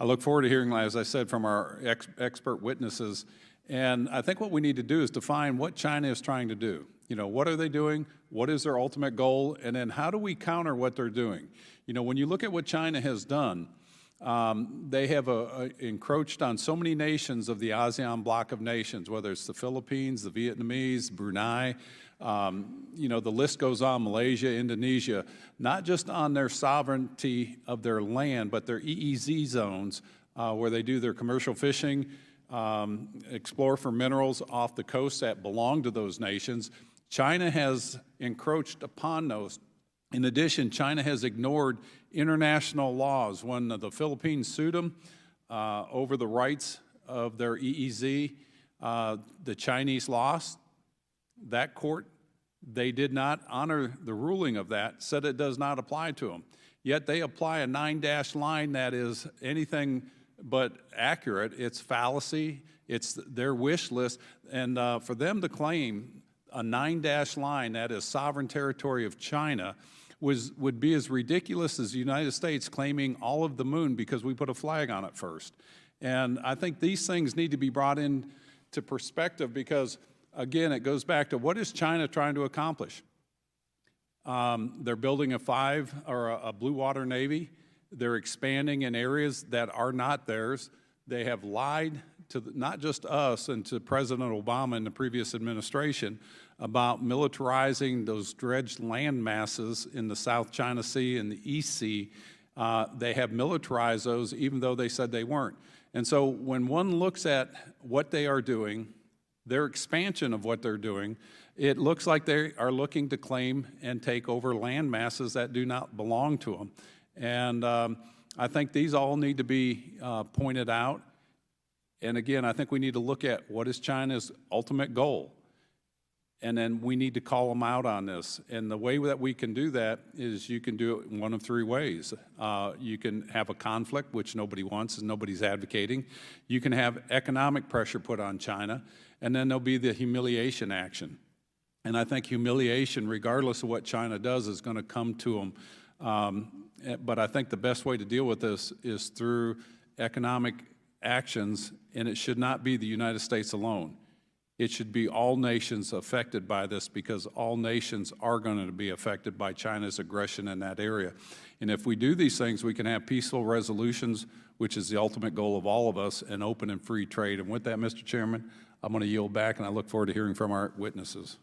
I look forward to hearing, as I said, from our expert witnesses. And I think what we need to do is define what China is trying to do. You know, what are they doing? What is their ultimate goal? And then how do we counter what they're doing? You know, when you look at what China has done, they have encroached on so many nations of the ASEAN bloc of nations, whether it's the Philippines, the Vietnamese, Brunei, you know, the list goes on, Malaysia, Indonesia, not just on their sovereignty of their land, but their EEZ zones where they do their commercial fishing, explore for minerals off the coast that belong to those nations. China has encroached upon those. In addition, China has ignored international laws. When the Philippines sued them over the rights of their EEZ, the Chinese lost. That court, they did not honor the ruling of that, said it does not apply to them. Yet they apply a 9-dash line that is anything but accurate. It's fallacy. It's their wish list. And for them to claim a 9-dash line that is sovereign territory of China would be as ridiculous as the United States claiming all of the moon because we put a flag on it first. And I think these things need to be brought into perspective because, again, it goes back to what is China trying to accomplish? They're building a blue water navy. They're expanding in areas that are not theirs. They have lied to not just us and to President Obama and the previous administration about militarizing those dredged land masses in the South China Sea and the East Sea. They have militarized those even though they said they weren't. And so when one looks at what they are doing, their expansion of what they're doing, it looks like they are looking to claim and take over land masses that do not belong to them. And I think these all need to be pointed out. And again, I think we need to look at what is China's ultimate goal. And then we need to call them out on this. And the way that we can do that is you can do it in one of three ways. You can have a conflict, which nobody wants and nobody's advocating. You can have economic pressure put on China. And then there'll be the humiliation action. And I think humiliation, regardless of what China does, is going to come to them. But I think the best way to deal with this is through economic actions, and it should not be the United States alone. It should be all nations affected by this because all nations are going to be affected by China's aggression in that area. And if we do these things, we can have peaceful resolutions, which is the ultimate goal of all of us, and open and free trade. And with that, Mr. Chairman, I'm going to yield back, and I look forward to hearing from our witnesses.